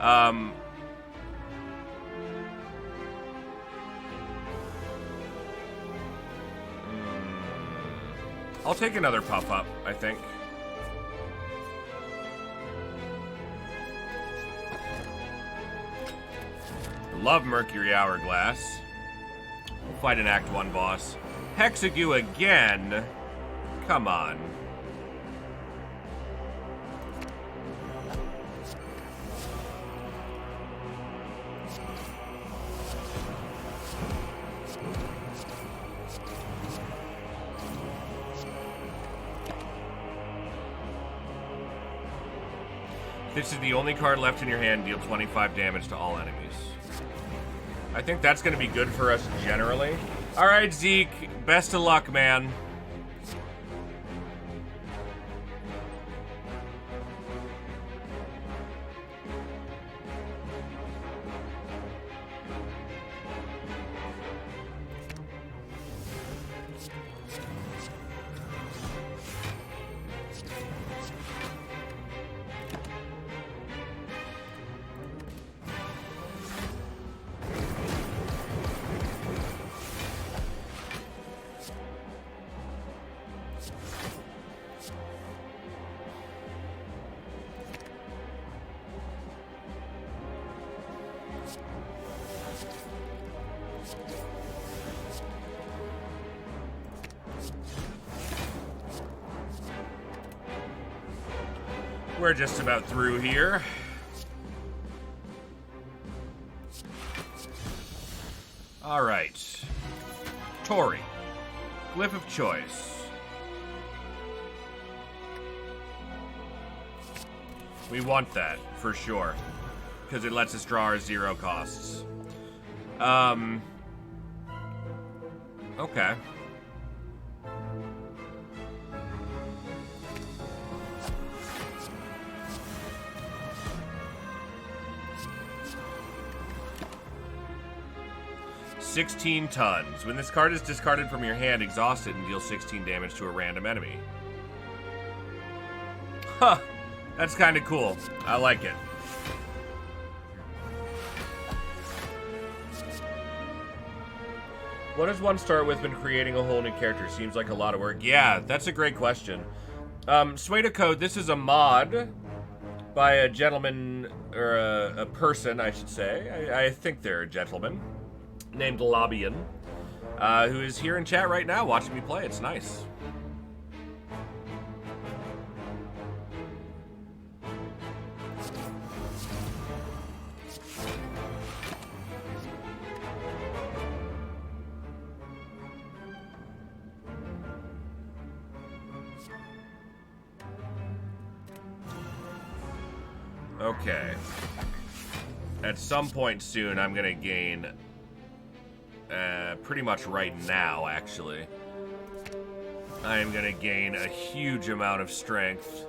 I'll take another puff up, I think. Love Mercury Hourglass. We'll fight an Act 1 boss. Hexagu again. Come on. This is the only card left in your hand. Deal 25 damage to all enemies. I think that's going to be good for us generally. All right, Zeke. Best of luck, man. We're just about through here. All right. Tori. Glyph of Choice. We want that, for sure. Because it lets us draw our 0 costs. Okay. 16 tons. When this card is discarded from your hand, exhaust it and deal 16 damage to a random enemy. Huh. That's kind of cool. I like it. What does one start with when creating a whole new character? Seems like a lot of work. Yeah, that's a great question. Sueda Code, this is a mod by a gentleman, or a person, I should say. I think they're a gentleman, named Lobbyan, who is here in chat right now watching me play. It's nice. Okay. At some point soon, I'm gonna gain, pretty much right now, actually, I am gonna gain a huge amount of strength.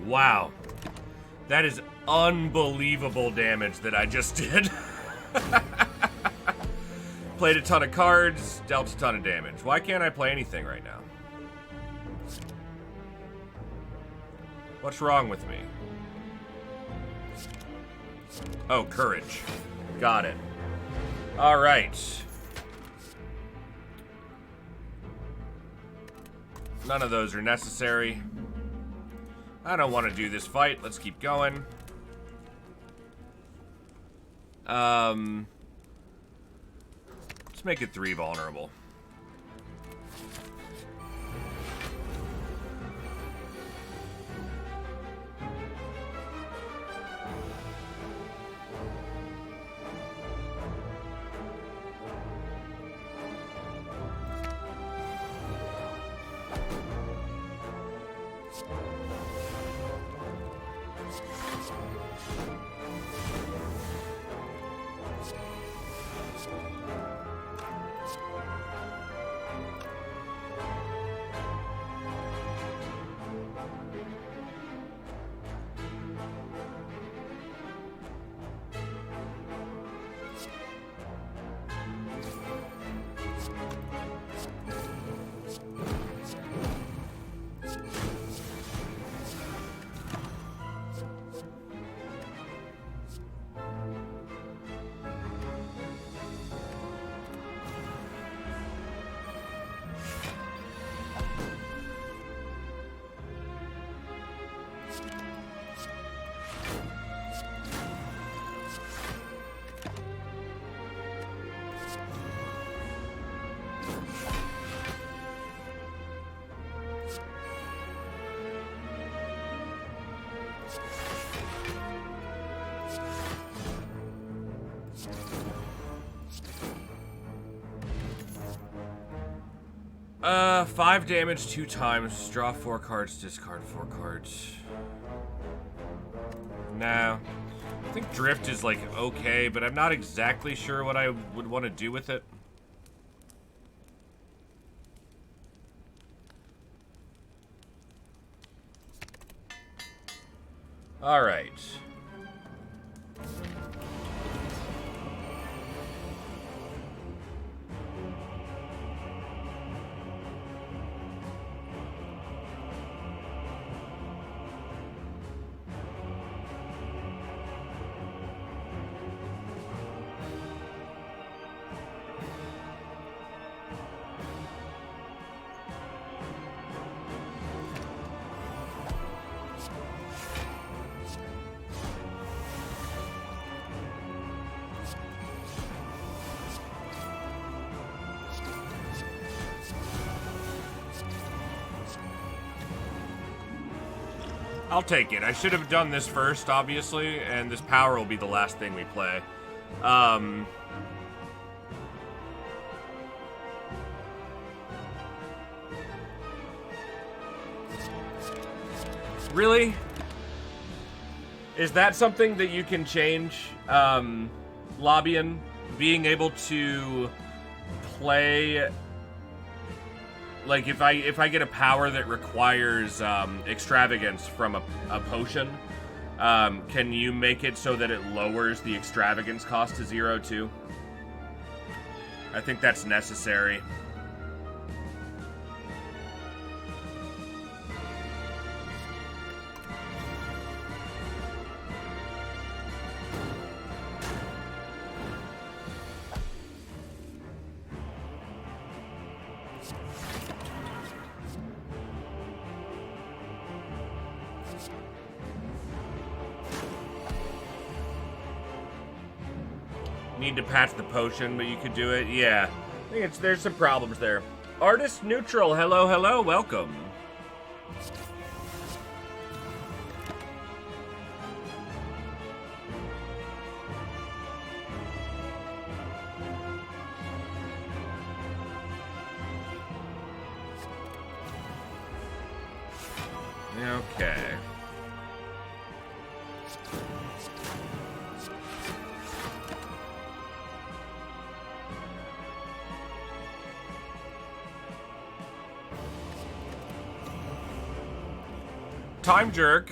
Wow. That is unbelievable damage that I just did. Played a ton of cards, dealt a ton of damage. Why can't I play anything right now? What's wrong with me? Oh, courage. Got it. All right. None of those are necessary. I don't want to do this fight. Let's keep going. Let's make it 3 vulnerable. Five damage 2 times. Draw 4 cards, discard 4 cards. No. I think Drift is, like, okay, but I'm not exactly sure what I would want to do with it. Alright. I'll take it. I should have done this first, obviously, and this power will be the last thing we play. Really? Is that something that you can change? Lobbying? Being able to play... Like, if I get a power that requires extravagance from a potion, can you make it so that it lowers the extravagance cost to 0 too? I think that's necessary. Need to patch the potion, but you could do it. Yeah, I think there's some problems there. Artist Neutral, hello, hello, welcome. Okay. Time Jerk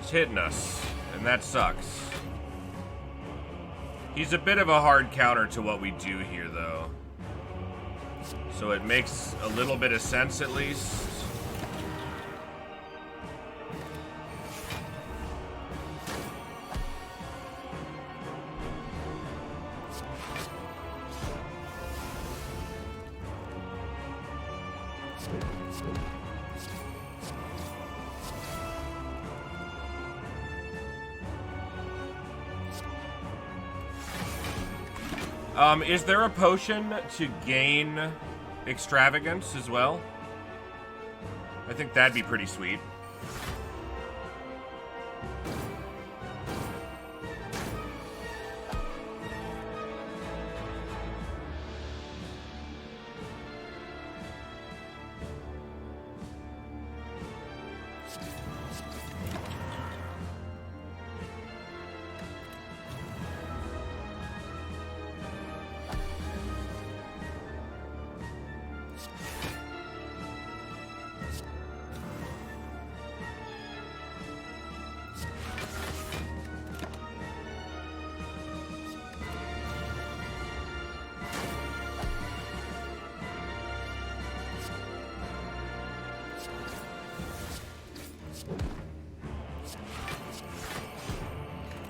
is hitting us, and that sucks. He's a bit of a hard counter to what we do here, though. So it makes a little bit of sense, at least. Is there a potion to gain extravagance as well? I think that'd be pretty sweet.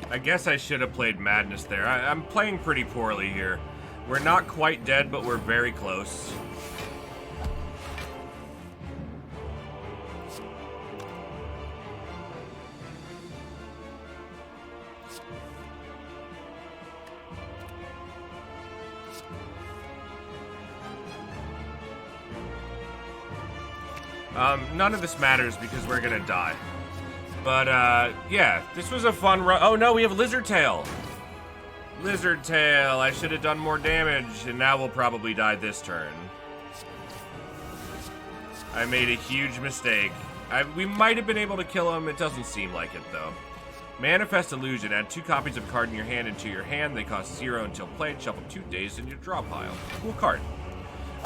I guess I should have played Madness there. I'm playing pretty poorly here. We're not quite dead, but we're very close. None of this matters because we're gonna die. But, yeah, this was a fun run. Oh, no, we have Lizard Tail. Lizard Tail, I should have done more damage, and now we'll probably die this turn. I made a huge mistake. We might have been able to kill him. It doesn't seem like it, though. Manifest Illusion. Add 2 copies of a card in your hand into your hand. They cost 0 until played. Shuffle 2 days in your draw pile. Cool card.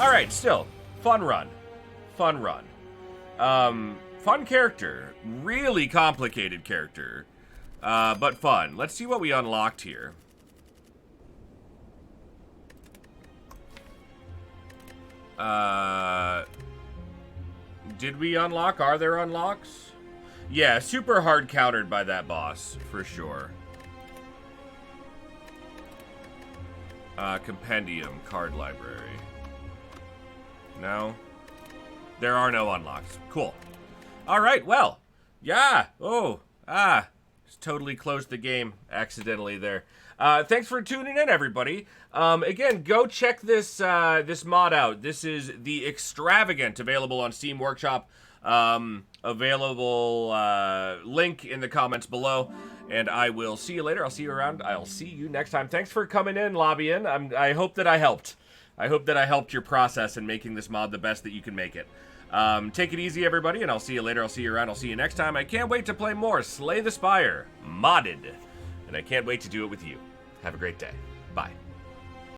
Alright, still. Fun run. Fun run. Fun character. Really complicated character. But fun. Let's see what we unlocked here. Did we unlock? Are there unlocks? Yeah, super hard countered by that boss, for sure. Compendium, card library. No? There are no unlocks. Cool. Alright, well. Yeah. Oh. Totally closed the game accidentally there. Thanks for tuning in, everybody. Again, go check this this mod out. This is the Extravagant, available on Steam Workshop. Available link in the comments below. And I will see you later. I'll see you around. I'll see you next time. Thanks for coming in, lobbying. I hope that I helped. I hope that I helped your process in making this mod the best that you can make it. Take it easy, everybody, and I'll see you later. I'll see you around. I'll see you next time. I can't wait to play more Slay the Spire modded, and I can't wait to do it with you. Have a great day. Bye.